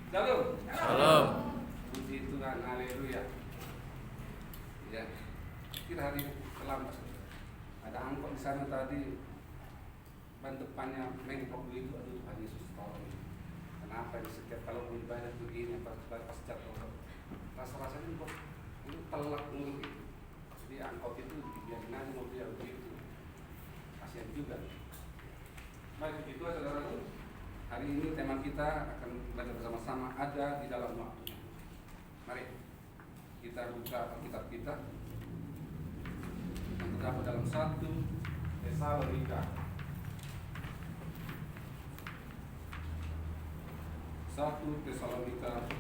Shalom. Shalom. Puji Tuhan, haleluya. Ya, kira hari ini terlambat. Ada angkot di sana tadi, ban depannya mengkok begitu. Aduh, Tuhan Yesus tolong. Kenapa di setiap kalau mau ibadah begini pas jatuh, rasa-rasanya kok ini telak mulu gitu. Jadi angkot itu dibiarin aja mobil begitu. Kasihan juga. Baik, begitu saudaraku. Hari ini tema kita akan belajar bersama-sama ada di dalam waktu. Mari kita buka Alkitab kita yang terdapat dalam 1 Tesalonika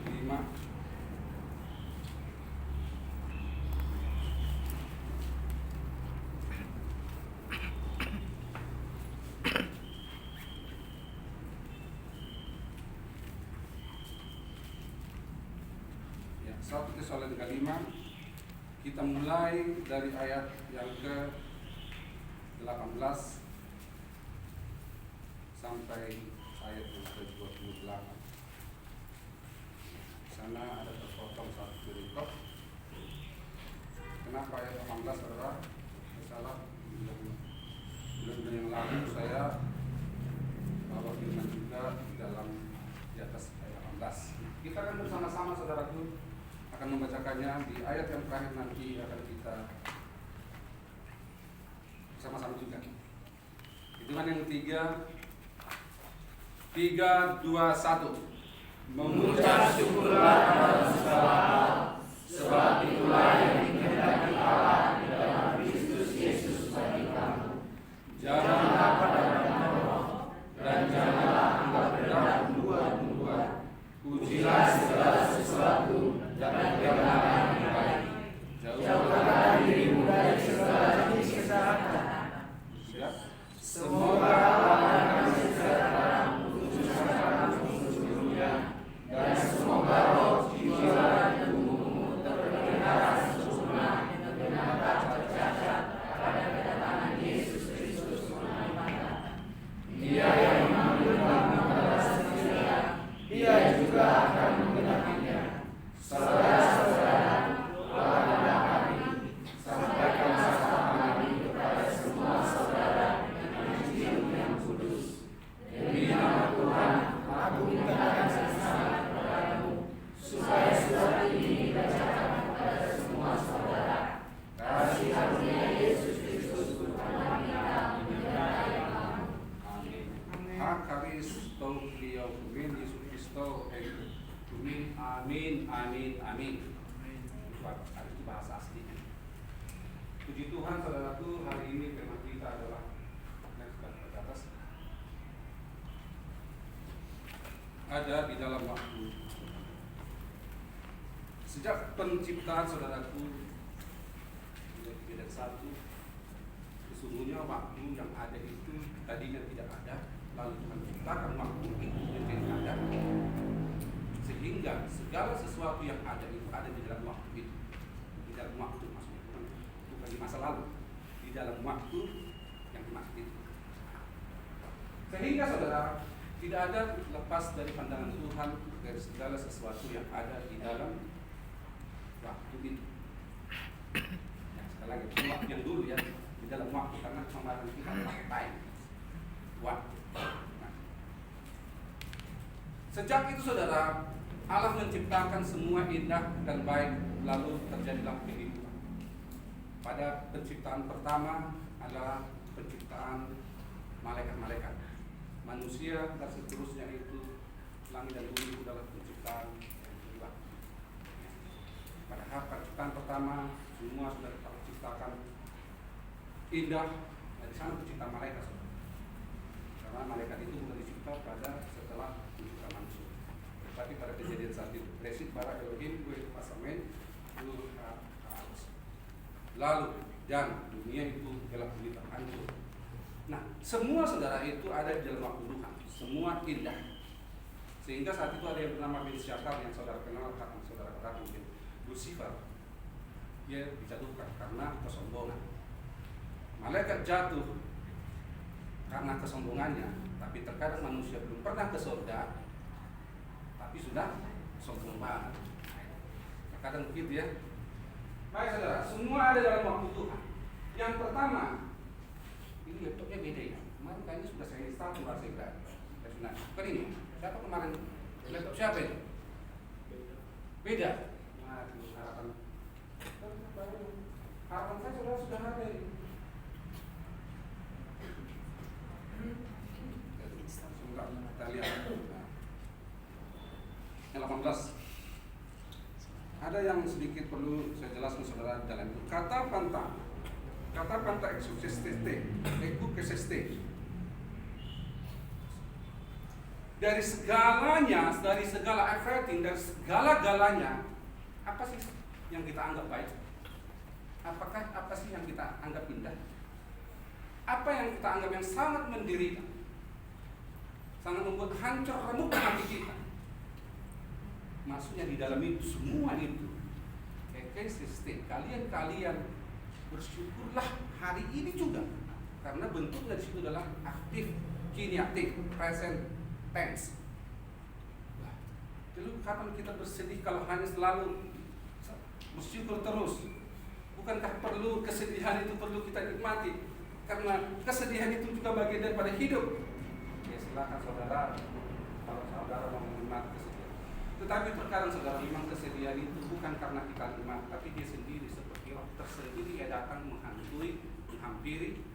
5. Ya, 1 Tesalonika 5. Kita mulai dari ayat yang ke-18 sampai ayat yang ke-28. Di sana ada terpotong satu perikop. Kenapa ayat 18 adalah salah bulan yang lalu saya bawa firman juga di atas ayat 18. Kita akan bersama-sama saudaraku akan membacakannya di ayat yang terakhir nanti akan kita sama-sama juga. Hitungan yang 3, 2, 1. Mengucap syukurlah dalam segala hal, sebab itulah yang dikehendaki Allah di dalam Kristus Yesus bagi kamu. Janganlah pada menyerah dan janganlah anggap berat membuat. Pujilah segala sesuatu dan kebenaran yang baik. Jauhkanlah dirimu dari segala jenis kejahatan. Semoga Allah yang kasih sejahtera mengutuskan kamu seluruhnya, dan semoga roh, jiwa, dan tubuhmu terpelihara sempurna dengan tak tercacat pada kedatangan Yesus Kristus mengambil. Dia yang mengambil kamu adalah setia, Dia juga akan menggenapinya. Saudara-saudara, doakanlah kami, sampaikan salam kami kepada semua saudara dengan Injil yang kudus. Demi nama Tuhan, aku mintakan sesama kepadamu, supaya surat ini dibacakan kepada semua saudara. Kasih karunia Yesus Kristus Tuhan kita menyertai kamu. Amin. Hakaristo beliau kumin Yesus Kristo kumin. Amin, amin, amin. Hari itu bahasa aslinya. Puji Tuhan saudaraku, hari ini tema kita adalah yang sudah ke atas. Ada di dalam waktu. Sejak penciptaan saudaraku tidak satu. Sesungguhnya waktu yang ada itu tadinya tidak ada, lalu Tuhan ciptakan waktu itu menjadi ada, sehingga segala sesuatu yang ada itu ada di dalam waktu itu. Di dalam waktu maksudnya bukan di masa lalu, di dalam waktu yang dimaksud itu. Sehingga saudara tidak ada lepas dari pandangan Tuhan dari segala sesuatu yang ada di dalam waktu itu. Ya, sekali lagi waktu yang dulu ya, di dalam waktu, karena kemarin kita pakai time waktu. Nah, sejak itu saudara, Allah menciptakan semua indah dan baik, lalu terjadilah kehidupan. Pada penciptaan pertama adalah penciptaan malaikat-malaikat, manusia dan seterusnya itu, langit dan bumi itu adalah penciptaan yang kedua. Pada penciptaan pertama semua sudah diciptakan indah, dari sana penciptaan malaikat. Karena malaikat itu bukan dicipta pada setelah penciptaan manusia, tapi pada kejadian saat itu. Beresit bara Elohim gue pasamen seluruh harus. Lalu dan dunia itu gelap gulita hancur. Nah, semua saudara itu ada di dalam waktu Tuhan. Semua indah. Sehingga saat itu ada yang bernama Belshazzar yang saudara kenal, yang saudara katakan mungkin Lucifer. Dia dijatuhkan karena kesombongan. Malaikat jatuh karena kesombongannya, tapi terkadang manusia belum pernah ke surga, tapi tapi sudah sombong banget. Kadang begitu ya. Baik saudara, semua ada dalam waktu Tuhan. Yang pertama, ini laptopnya beda ya. Kemarin kayaknya sudah saya install di bahasa Ibrani. Bukan ini. Siapa kemarin? Laptop siapa ini? Beda. Nah, harapan saya sudah ada ini. Kita lihat. Yang 18. Ada yang sedikit perlu saya jelaskan saudara dalam itu. Kata panta exukeseste, dari segalanya, dari segala everything, dari segala-galanya, apa sih yang kita anggap baik? Apa sih yang kita anggap indah? Apa yang kita anggap yang sangat menderita, sangat membuat hancur remuk hati kita? Maksudnya di dalam itu semua itu, kalian bersyukurlah hari ini juga, karena bentuknya di situ adalah aktif, kini aktif, present tense. Lalu kapan kita bersedih kalau hanya selalu bersyukur terus? Bukankah perlu kesedihan itu perlu kita nikmati? Karena kesedihan itu juga bagian daripada hidup. Ya silakan saudara, kalau saudara mau menikmati kesedihan. Tetapi terkadang saudara, memang kesedihan itu bukan karena kita nikmat, tapi dia sendiri seperti roh tersendiri, dia datang menghantui, menghampiri,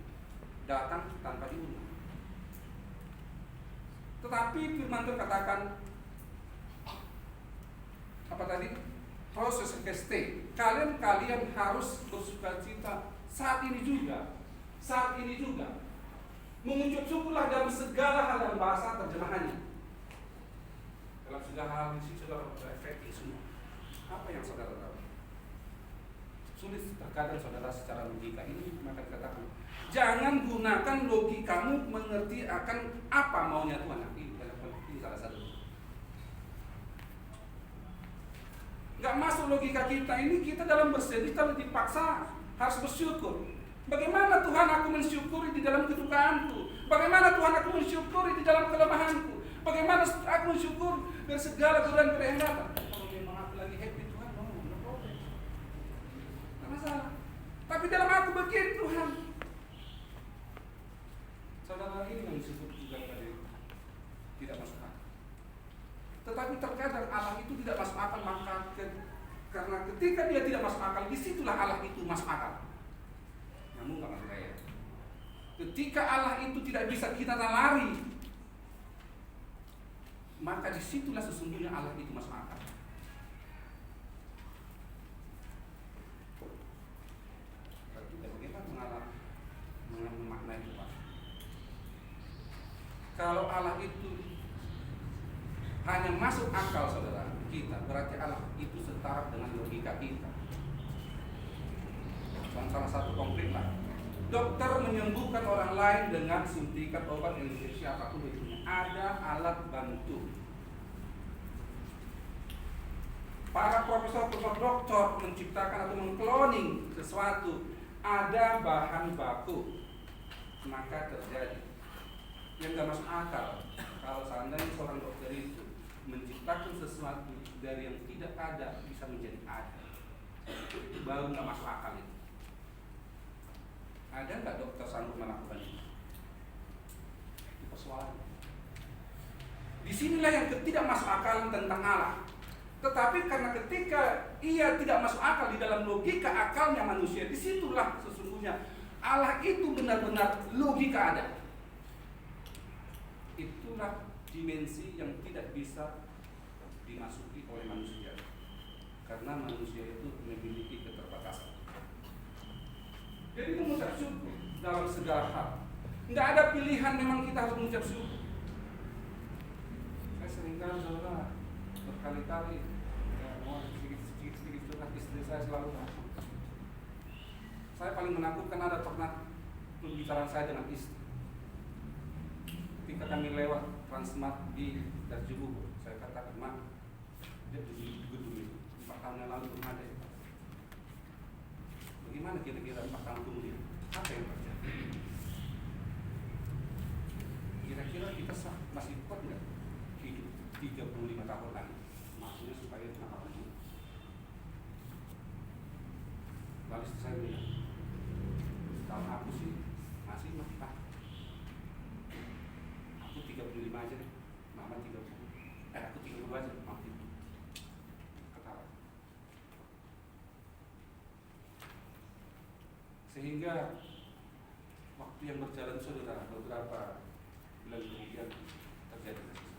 datang tanpa diundang. Tetapi firman Tuhan katakan apa tadi? Proses keste. Kalian harus bersukacita saat ini juga. Mengucap syukurlah dalam segala hal, dalam bahasa terjemahannya. Dalam segala hal ini saudara berefek semua. Apa yang saudara tahu? Sulit terkadang saudara secara logika ini, maka dikatakan jangan gunakan logikamu mengerti akan apa maunya Tuhan. Ini salah satu. Gak masuk logika kita ini, kita dalam bersedih kalau dipaksa harus bersyukur. Bagaimana Tuhan aku mensyukuri di dalam kedukaanku? Bagaimana Tuhan aku mensyukuri di dalam kelemahanku? Bagaimana aku bersyukur dari segala godaan kehebatan? Kalau memang aku lagi happy Tuhan, no problem. Tidak masalah. Tapi dalam aku begini Tuhan. Saudara ini yang disebut juga tadi tidak masuk akal. Tetapi terkadang Allah itu tidak masuk akal, karena ketika dia tidak masuk akal, disitulah Allah itu masuk akal. Namun nggak masuk saya. Ketika Allah itu tidak bisa kita lari, maka disitulah sesungguhnya Allah itu masuk akal. Berarti bagaimana memaknai itu Pak? Kalau Allah itu hanya masuk akal saudara kita, berarti Allah itu setara dengan logika kita. Salah satu konkret lah. Dokter menyembuhkan orang lain dengan suntikan obat injeksi apapun itu. Ada alat bantu. Para profesor doktor menciptakan atau mengkloning sesuatu, ada bahan baku, maka terjadi yang gak masuk akal. Kalau seandainya seorang dokter itu menciptakan sesuatu dari yang tidak ada bisa menjadi ada, itu baru gak masuk akal itu. Ada nggak dokter sanggup melakukan itu? Itu persoalan. Disinilah yang tidak masuk akal tentang Allah. Tetapi karena ketika ia tidak masuk akal di dalam logika akalnya manusia, disitulah sesungguhnya Allah itu benar-benar logika ada. Itulah dimensi yang tidak bisa dimasuki oleh manusia, karena manusia itu memiliki keterbatasan. Jadi mengucap syukur dalam segala hal. Tidak ada pilihan, memang kita harus mengucap syukur. Saya seringkali saudara berkali-kali mau sedikit curhat, istri saya selalu takut. Saya paling menakutkan ada pernah pembicaraan saya dengan istri. Ketika kami lewat Transmart di Darjibubur, saya katakan, "Mak, dia di gedung itu 4 tahun yang lalu belum ada." Bagaimana kira-kira 4 tahun kemudian? Apa yang terjadi? Kira-kira kita masih kuat nggak hidup? 35 tahun lagi. Maksudnya supaya 80. Lalu saya bilang, kalau aku sih masih Pak. Aku 35 aja deh. Mama 30. Aku 30 aja, mama itu. Ketawa. Sehingga waktu yang berjalan saudara, beberapa bulan kemudian terjadi kasih sayang.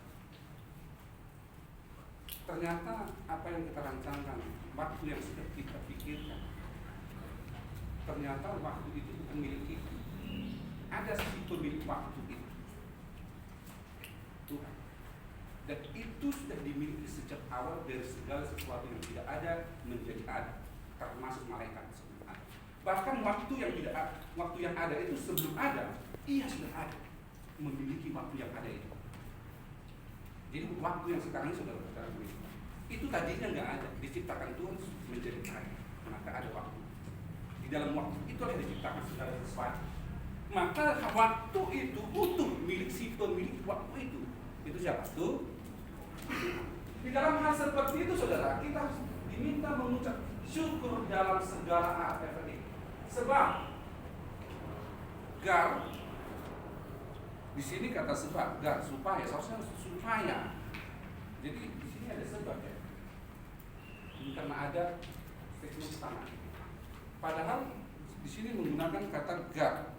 Ternyata apa yang kita rancangkan, waktu yang sudah kita pikirkan, ternyata waktu itu bukan milik kita. Ada si pemilik waktu itu, Tuhan. Dan itu sudah dimiliki sejak awal dari segala sesuatu yang tidak ada menjadi ada, termasuk malaikat sebelum ada. Bahkan waktu yang tidak ada, waktu yang ada itu sebelum ada, ia sudah ada, memiliki waktu yang ada itu. Jadi waktu yang sekarang ini sudah miliki. Itu tadinya nggak ada, diciptakan Tuhan menjadi ada, maka ada waktu. Di dalam waktu itu yang diciptakan segala sesuatu. Maka waktu itu utuh milik si pemilik waktu itu. Itu siapa? Tuh. Di dalam hal seperti itu saudara, kita harus diminta mengucap syukur dalam segala apa ini. Sebab gar di sini kata sebab, gar supaya, seharusnya supaya. Jadi di sini ada sebab ya. Ini karena ada statement pertama. Padahal di sini menggunakan kata gar.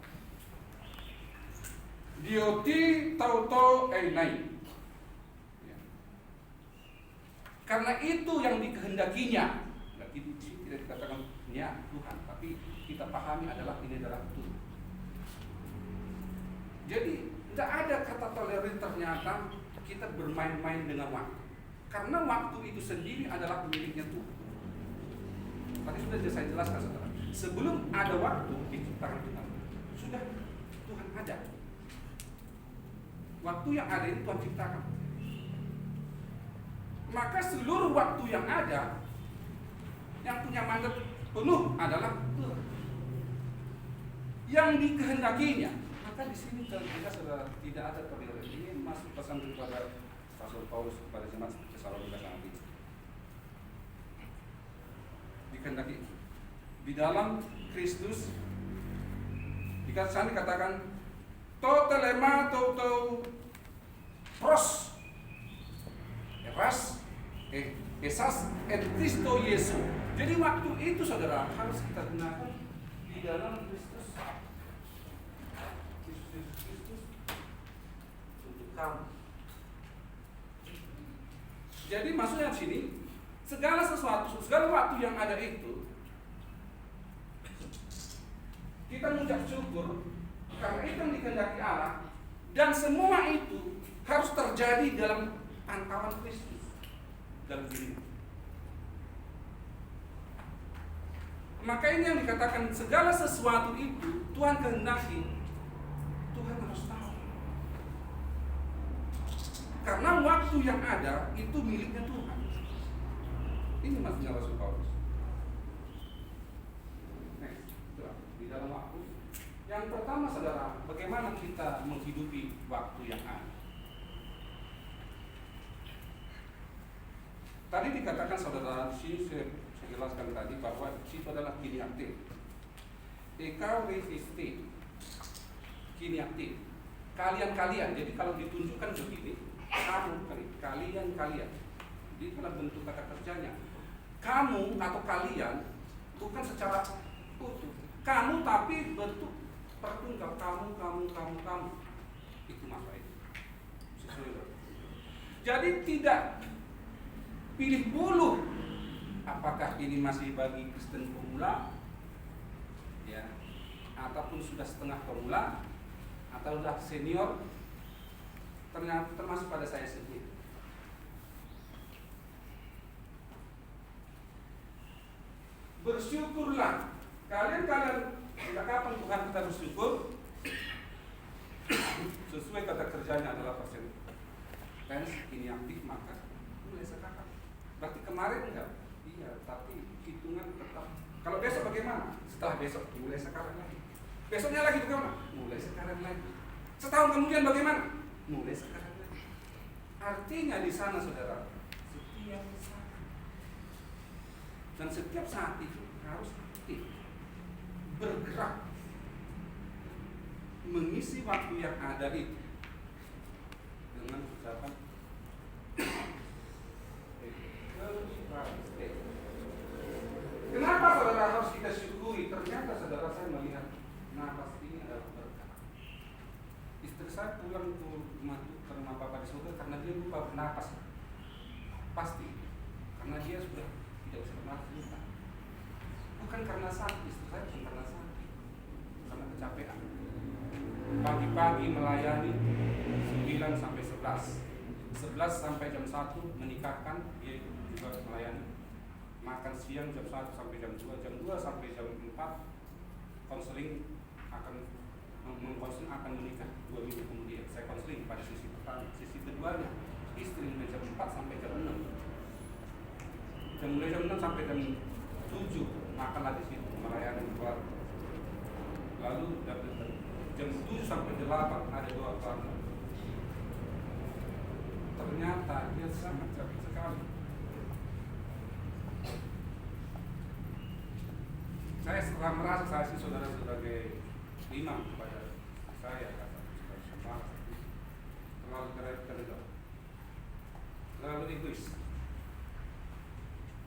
Dioti tauto enai. Ya. Karena itu yang dikehendakinya. Nah, itu tidak dikatakan ya Tuhan, tapi kita pahami adalah ini adalah Tuhan. Jadi tidak ada kata tolerir ternyata kita bermain-main dengan waktu. Karena waktu itu sendiri adalah miliknya Tuhan. Tadi sudah saya jelaskan saudara. Sebelum ada waktu diciptakan Tuhan, sudah Tuhan ada. Waktu yang ada itu Tuhan ciptakan. Maka seluruh waktu yang ada, yang punya mandat penuh adalah Tuhan. Yang dikehendakinya. Maka di sini kita sudah tidak ada tolerir. Ini masuk pesan kepada Rasul Paulus kepada jemaat Tesalonika nanti. Dikehendaki di dalam Kristus. Dikatakan totelema toto pros eras esas et Kristo Yesus. Jadi waktu itu saudara harus kita gunakan di dalam Kristus. Kristus untuk kamu. Jadi maksudnya di sini segala sesuatu, segala waktu yang ada itu kita mengucap syukur karena itu yang dikehendaki Allah, dan semua itu harus terjadi dalam pantauan Kristus dalam diri. Maka ini yang dikatakan segala sesuatu itu Tuhan kehendaki, Tuhan harus tahu. Karena waktu yang ada itu miliknya Tuhan. Ini maksudnya Rasul Paulus. Next, di dalam waktu. Yang pertama saudara, bagaimana kita menghidupi waktu yang ada. Tadi dikatakan saudara, saya jelaskan tadi bahwa itu adalah kini aktif. Ekau resiste, kini aktif. Kalian-kalian, jadi kalau ditunjukkan begini, kamu, kalian. Jadi dalam bentuk kata kerjanya. Kamu atau kalian bukan secara utuh. Kamu tapi bentuk tertunggal. Kamu. Itu masalah itu. Jadi tidak pilih bulu. Apakah ini masih bagi Kristen pemula, ya, ataupun sudah setengah pemula, atau sudah senior, ternyata termasuk pada saya sendiri. Bersyukurlah. Kalian tidak kapan Tuhan kita bersyukur? Sesuai kata kerjanya adalah pasien fans ini aktif, maka mulai sekarang. Berarti kemarin enggak? Iya, tapi hitungan tetap. Kalau besok bagaimana? Setelah besok mulai sekarang lagi. Besoknya lagi bagaimana? Mulai sekarang lagi. Setahun kemudian bagaimana? Mulai sekarang lagi. Artinya di sana saudara, setiap saat dan setiap saat itu harus aktif, bergerak, mengisi waktu yang ada itu dengan ucapan kenapa saudara harus kita syukuri? Ternyata saudara, saya melihat nafas ini adalah berkah. Istri saya pulang ke rumah bapak di surga karena dia lupa bernapas. Pasti karena dia sudah tidak bisa bernapas. Bukan karena sakit, istri saya bukan karena sakit, karena kecapean. Pagi-pagi melayani 9 sampai 11 sampai jam 1 menikahkan, dia juga melayani. Makan siang jam 1 sampai jam 2, jam 2 sampai jam 4 konseling akan menikah 2 minggu kemudian. Saya konseling pada sisi pertama. Sisi keduanya, istri jam 4 sampai jam 6. Mulai jam 6 sampai jam 7 makanlah di situ melayani keluarga. Lalu jam 7 sampai 8 ada doa keluarga. Ternyata dia sangat capek sekali. Saya setelah merasa saya sih saudara sebagai imam kepada saya, kata saudara, terlalu terlalu egois.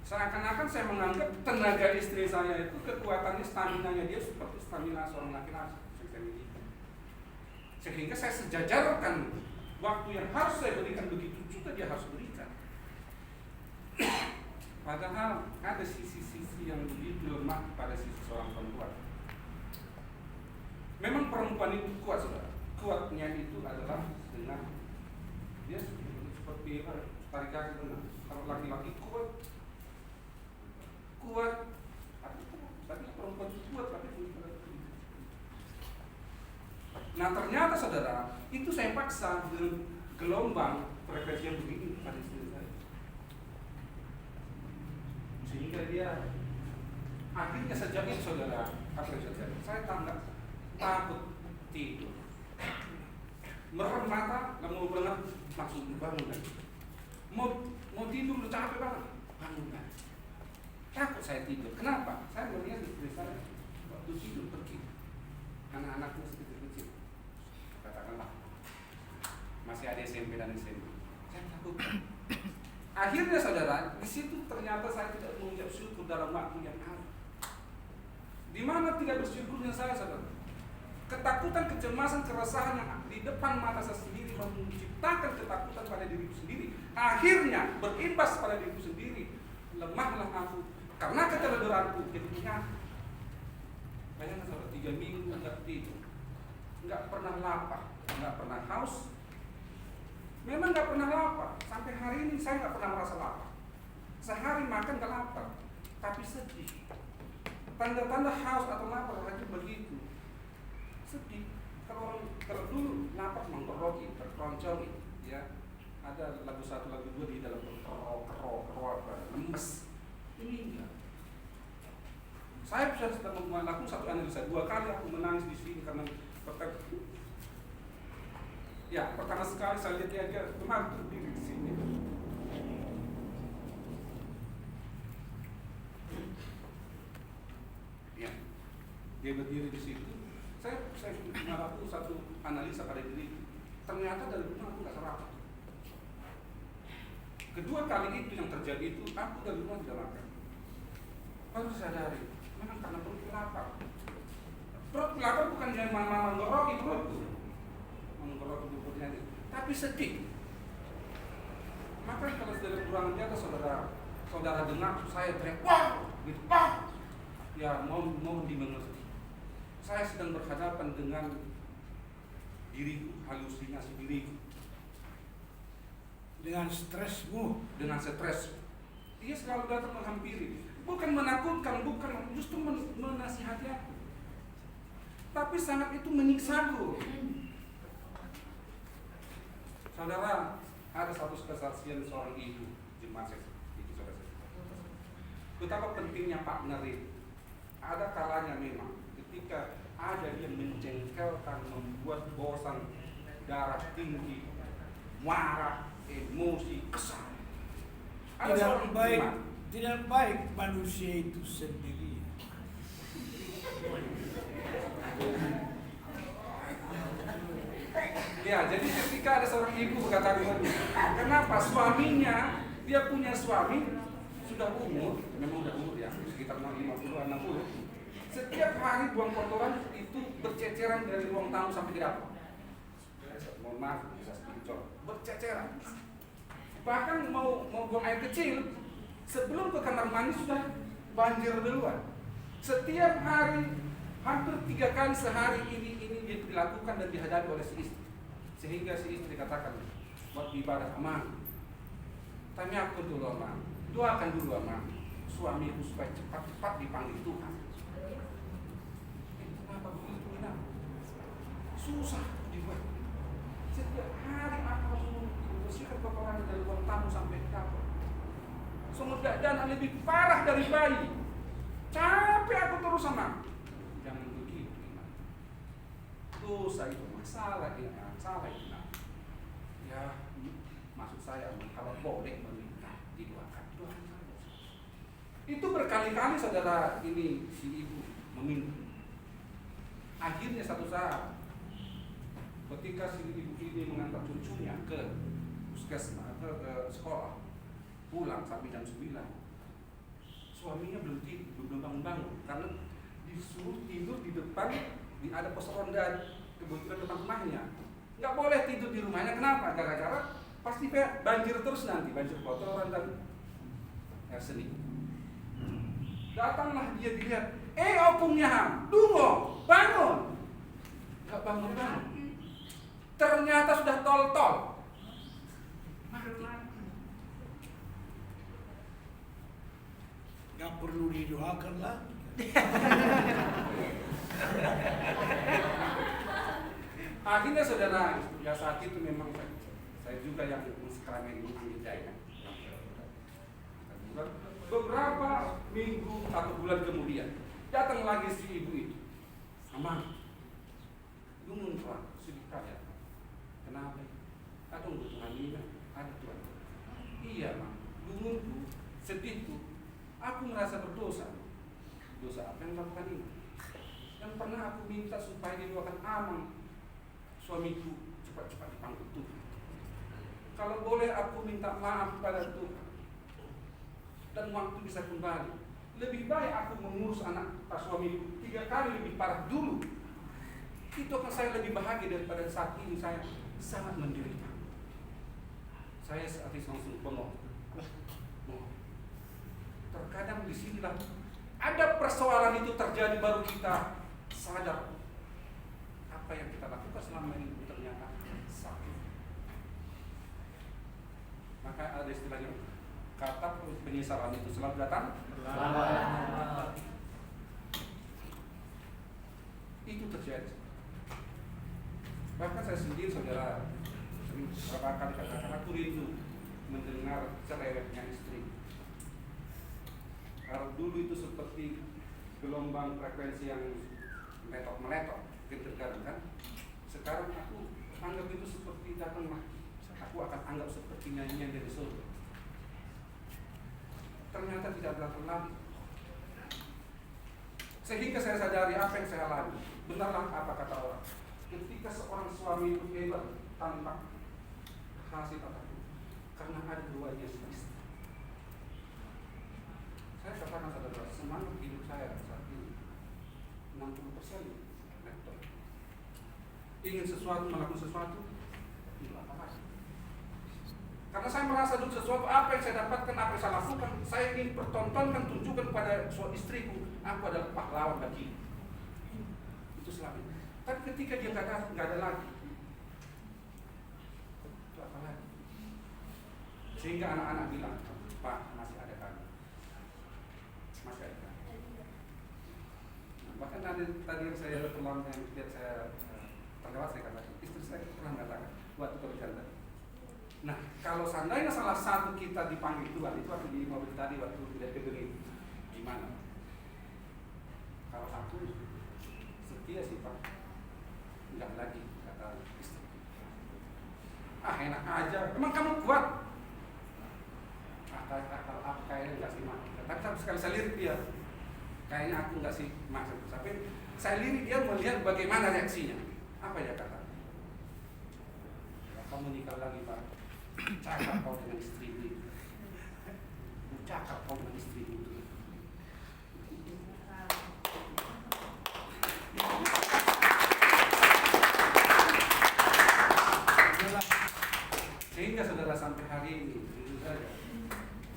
Seakan-akan saya menganggap tenaga istri saya itu kekuatannya, stamina-nya dia seperti stamina seorang laki-laki. Sehingga saya sejajarkan waktu yang harus saya berikan begitu juga dia harus berikan. Padahal ada sisi-sisi yang begitu lemah pada sisi seorang perempuan. Memang perempuan itu kuat, saudara. Kuatnya itu adalah dengan dia seperti tarik kaki benar. Kalau laki-laki kuat, tapi perempuan itu kuat tapi nah ternyata saudara, itu saya paksa dengan gelombang frekuensi yang begini pada istri saya, sehingga dia akhirnya sejak itu saudara, apa yang saya takut tidur, merem mata, nggak mau banget, langsung bangun kan, mau tidur udah capek banget, bangun kan, takut saya tidur. Kenapa? Saya melihat istri saya waktu tidur pergi, anak-anaknya kecil-kecil, katakanlah masih ada SMP dan SMP. Saya takut. Akhirnya saudara, di situ ternyata saya tidak mengucap syukur dalam waktu yang ada. Di mana tidak bersyukurnya saya, saudara? Ketakutan, kecemasan, keresahan yang di depan mata saya sendiri menciptakan ketakutan pada diriku sendiri. Akhirnya berimbas pada diriku sendiri. Lemahlah aku karena keteledoranku jadi penyakit. Bayangkan saudara, 3 minggu enggak tidur, enggak pernah lapar, enggak pernah haus. Memang enggak pernah lapar. Sampai hari ini saya enggak pernah merasa lapar. Sehari makan enggak lapar, tapi sedih. Tanda-tanda haus atau lapar lagi begitu. Sedih. Kalau dulu lapar menggoroki, terkeroncongi, ya. Ada lagu 1, lagu 2 di dalam lemes. Ini enggak. Saya sedang melakukan satu analisa. 2 kali aku menangis di sini karena pertama sekali saya lihat dia kemarin berdiri di sini. Ya, dia berdiri di situ. Saya melakukan satu analisa pada diri. Ternyata dari rumah aku nggak sarapan. Kedua kali itu yang terjadi itu aku dari rumah tidak makan. Baru sadari, memang karena perut lapar. Perut lapar bukan jadi menggoroki perutku, menggoroki perutnya aja, tapi sedih. Maka kalau sudah kurang jaga saudara dengar saya teriak, wah, gitu, wah, ya mohon dimengerti. Saya sedang berhadapan dengan diriku, halusinasi diriku, dengan stresmu, dengan stres. Dia selalu datang menghampiri, bukan menakutkan, bukan justru menasihati aku, tapi sangat itu menyiksaku. Saudara, ada satu kesaksian seorang ibu jemaat itu saudara. Betapa pentingnya partner itu. Ada kalanya memang ketika ada yang mencengkelkan, membuat bosan, darah tinggi, marah, emosi, kesal. Ada seorang iman. Tidak baik manusia itu sendiri. Ya, jadi ketika ada seorang ibu berkata begini, kenapa suaminya, dia punya suami sudah umur, memang sudah umur ya, sekitar 50-60, setiap hari buang kotoran itu berceceran dari ruang tamu sampai ke dapur. Mohon maaf, bisa sedikit colok, berceceran. Bahkan mau buang air kecil, sebelum ke kamar mandi sudah banjir duluan. Setiap hari, hampir 3 kali sehari ini dilakukan dan dihadapi oleh si istri. Sehingga si istri katakan, buat ibadah aman. Tanya aku dulu aman, doakan dulu aman, suamiku supaya cepat-cepat dipanggil Tuhan. Kenapa begitu ini? Susah dibuat. Setiap hari aku harus membersihkan kotoran dari ruang tamu sampai ke dapur. Semudah dan lebih parah dari bayi. Capek aku terus sama. Jangan begitu. Dosa itu masalah ini. Salah itu. Ya, maksud saya kalau boleh meminta didoakan. Itu berkali-kali saudara ini si ibu meminta. Akhirnya satu saat ketika si ibu ini mengantar cucunya ke puskesmas ke sekolah, pulang sampai jam 9, suaminya belum bangun karena disuruh tidur di depan, ada pos ronda kebetulan depan rumahnya. Nggak boleh tidur di rumahnya, kenapa? Gara-gara pasti banjir terus nanti, banjir kotoran dan air seni. Datanglah dia dilihat, opungnya ham, dungo, bangun. Nggak bangun. Ternyata sudah tol-tol. Nggak perlu didoakan lah. Akhirnya saudara, ya saat itu memang saya juga yang sekarang ini menghidupkan. Beberapa minggu atau bulan kemudian datang lagi si ibu itu. Aman, dungun Pak, sedikit ya. Kenapa? Ada kebutuhan ini, ada Tuhan. Iya Mak, dungunku, sedihku. Aku merasa berdosa. Dosa apa yang melakukan ini? Yang pernah aku minta supaya didoakan aman. Suamiku cepat-cepat dipanggil Tuhan. Kalau boleh aku minta maaf pada Tuhan dan waktu bisa kembali. Lebih baik aku mengurus anak suamiku 3 kali lebih parah dulu. Itu akan saya lebih bahagia daripada saat ini saya sangat menderita. Saya saat ini langsung bengong. Terkadang disinilah ada persoalan itu terjadi baru kita sadar apa yang kita lakukan selama ini ternyata sakit. Maka ada istilahnya, kata penyesalan itu selalu datang lambat. Itu terjadi. Bahkan saya sendiri saudara sering beberapa kali katakan aku rindu mendengar cerewetnya istri. Kalau dulu itu seperti gelombang frekuensi yang meletok, tergantung kan. Sekarang aku anggap itu seperti datanglah. Aku akan anggap seperti nyanyian dari surga. Ternyata tidak datang lagi. Sehingga saya sadari apa yang saya alami. Benarlah apa kata orang. Ketika seorang suami itu hebat tanpa hasil apapun, karena ada duanya istri. Saya katakan saudara, semangat hidup saya saat ini 60% laptop. Ingin sesuatu, melakukan sesuatu, itu apa lagi? Karena saya merasa dulu sesuatu apa yang saya dapatkan, apa yang saya lakukan, saya ingin pertontonkan, tunjukkan kepada suami istriku, aku adalah pahlawan bagi. Itu selama ini. Tapi ketika dia nggak ada lagi, itu apa lagi? Sehingga anak-anak bilang, Pak, masih ada kami. Masih ada kami. Nah, bahkan tadi yang saya berkelam yang lihat saya terlewat, saya katakan, istri saya pernah mengatakan waktu kerjaan tadi. Nah, kalau seandainya salah satu kita dipanggil Tuhan, itu waktu di mobil tadi waktu tidak kediri, gimana? Kalau aku setia sih Pak, enggak lagi kata istri. enak aja, emang kamu kuat? Akal aku kayaknya nggak sih mak. Tapi satu sekali saya lirik dia, kayaknya aku nggak sih maksud. Tapi saya lirik dia melihat bagaimana reaksinya. Apa dia kata? Kamu nikah lagi pak, cakap kau dengan istrimu. Cakap kau dengan istrimu. Sehingga saudara sampai hari ini, jujur saja,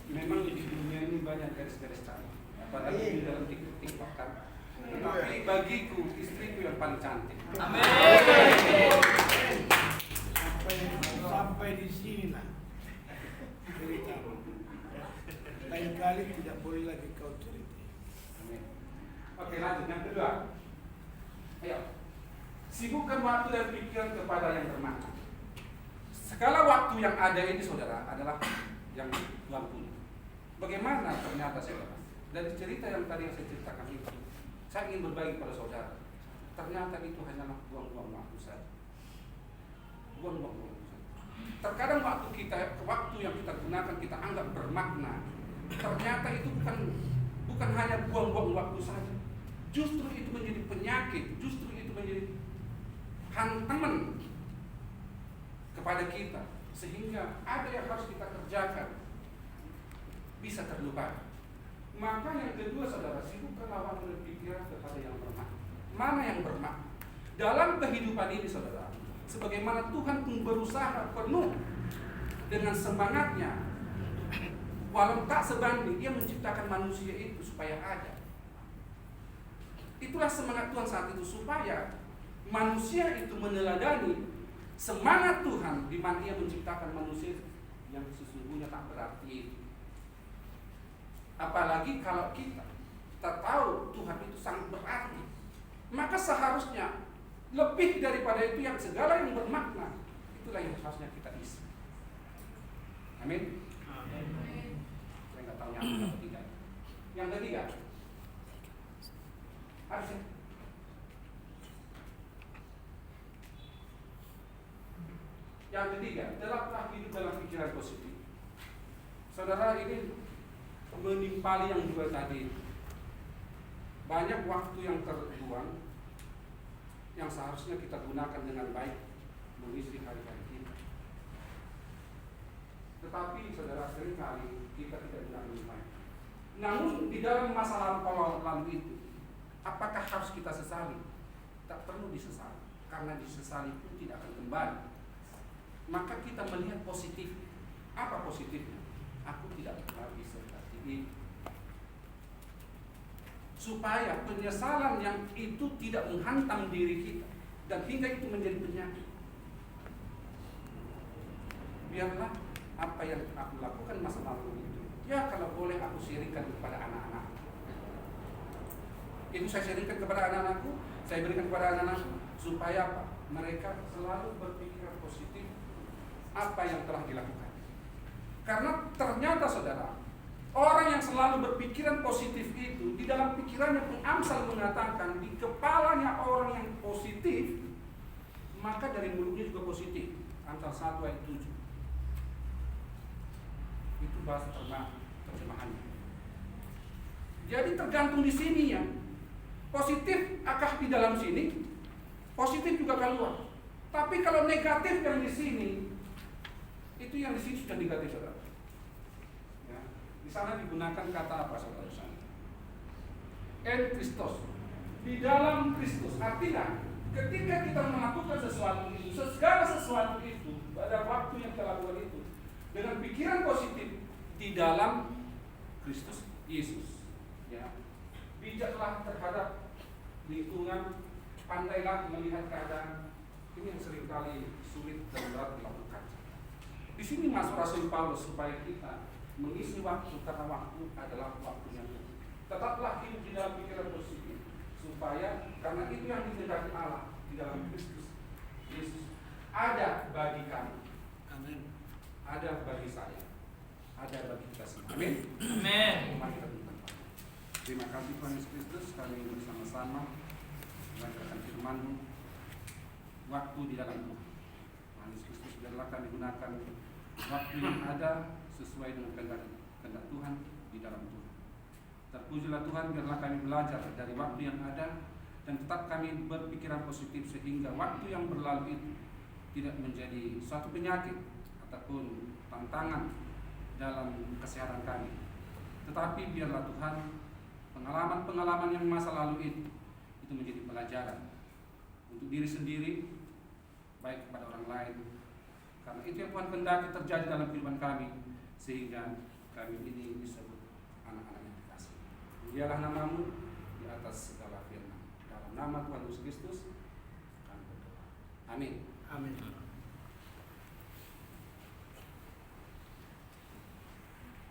memang di dunia ini banyak garis-garis cantik, apalagi di dalam TikTok kan. Tapi bagiku istriku yang paling cantik. Amin. Sampai di sini lah cerita. Lain kali tidak boleh lagi kau cerita. Amin. Oke, lanjut yang kedua. Ayo, sibukkan waktu dan pikiran kepada yang bermakna. Segala waktu yang ada ini saudara adalah yang Tuhan punya. Bagaimana ternyata saudara? Dari cerita yang tadi saya ceritakan itu, saya ingin berbagi pada saudara. Ternyata itu hanyalah buang-buang waktu saja. Buang-buang waktu saja. Terkadang waktu yang kita gunakan kita anggap bermakna. Ternyata itu bukan hanya buang-buang waktu saja. Justru itu menjadi penyakit. Justru itu menjadi hantaman kepada kita, sehingga ada yang harus kita kerjakan bisa terlupakan. Maka yang kedua saudara, sibukkanlah waktu dan pikiran kepada yang bermakna. Mana yang bermakna dalam kehidupan ini saudara? Sebagaimana Tuhan pun berusaha penuh dengan semangatnya, walau tak sebanding, Dia menciptakan manusia itu supaya ada. Itulah semangat Tuhan saat itu, supaya manusia itu meneladani semangat Tuhan di mana Ia menciptakan manusia yang sesungguhnya tak berarti. Apalagi kalau kita tahu Tuhan itu sangat berarti, maka seharusnya lebih daripada itu yang segala yang bermakna, itulah yang harusnya kita isi. Amin. Amin. Saya nggak tahu yang ketiga. Yang ketiga, harusnya yang ketiga, tetaplah hidup dalam pikiran positif. Saudara, ini menimpali yang dua tadi. Banyak waktu yang terbuang yang seharusnya kita gunakan dengan baik mengisi hari-hari kita. Tetapi saudara, seringkali kita tidak gunakan dengan baik. Namun di dalam masa lalu itu, apakah harus kita sesali? Tak perlu disesali, karena disesali pun tidak akan kembali. Maka kita melihat positif. Apa positifnya? Aku tidak lagi seperti ini. Supaya penyesalan yang itu tidak menghantam diri kita dan hingga itu menjadi penyakit. Biarlah apa yang aku lakukan masa lalu itu, ya kalau boleh aku sharingkan kepada anak-anak. Itu saya sharingkan kepada anak-anakku, saya berikan kepada anak-anakku supaya apa? Mereka selalu berpikiran positif apa yang telah dilakukan. Karena ternyata saudara, orang yang selalu berpikiran positif itu, di dalam pikirannya pun Amsal mengatakan, di kepalanya orang yang positif, maka dari mulutnya juga positif. Amsal 1 ayat 7. Itu bahasa terjemahannya. Jadi tergantung di sini ya. Positif akah di dalam sini, positif juga keluar. Tapi kalau negatif yang di sini, itu yang di sini sudah negatif saudara. Ya. Di sana digunakan kata apa saudara di sana? En Kristus. Di dalam Kristus. Artinya ketika kita melakukan sesuatu itu, segala sesuatu itu pada waktu yang kita lakukan itu dengan pikiran positif di dalam Kristus Yesus. Ya. Bijaklah terhadap lingkungan, pandailah melihat keadaan. Ini yang seringkali sulit dan berat dilakukan. Di sini masuk Rasul Paulus supaya kita mengisi waktu, karena waktu adalah waktu yang cukup. Tetaplah hidup di dalam pikiran positif, supaya karena itu yang dikehendaki Allah di dalam Kristus Yesus ada bagi kami. Amin. Ada bagi saya. Ada bagi kita semua. Amin. Amin. Mari kita berdoa. Terima kasih Tuhan Yesus Kristus, kami bersama-sama mendengarkan firman-Mu. Waktu di dalam Tuhan. Tuhan Yesus Kristus biarlah kami gunakan waktu yang ada sesuai dengan kehendak Tuhan di dalam Tuhan. Terpujilah Tuhan, biarlah kami belajar dari waktu yang ada dan tetap kami berpikiran positif sehingga waktu yang berlalu itu tidak menjadi suatu penyakit ataupun tantangan dalam kesehatan kami. Tetapi biarlah Tuhan, pengalaman-pengalaman yang masa lalu itu menjadi pelajaran untuk diri sendiri, baik kepada orang lain. Karena itu yang Tuhan kehendaki terjadi dalam kehidupan kami, sehingga kami ini disebut anak-anak yang dikasihi. Dialah namamu di atas segala firman. Dalam nama Tuhan Yesus Kristus kami berdoa. Amin. Amin.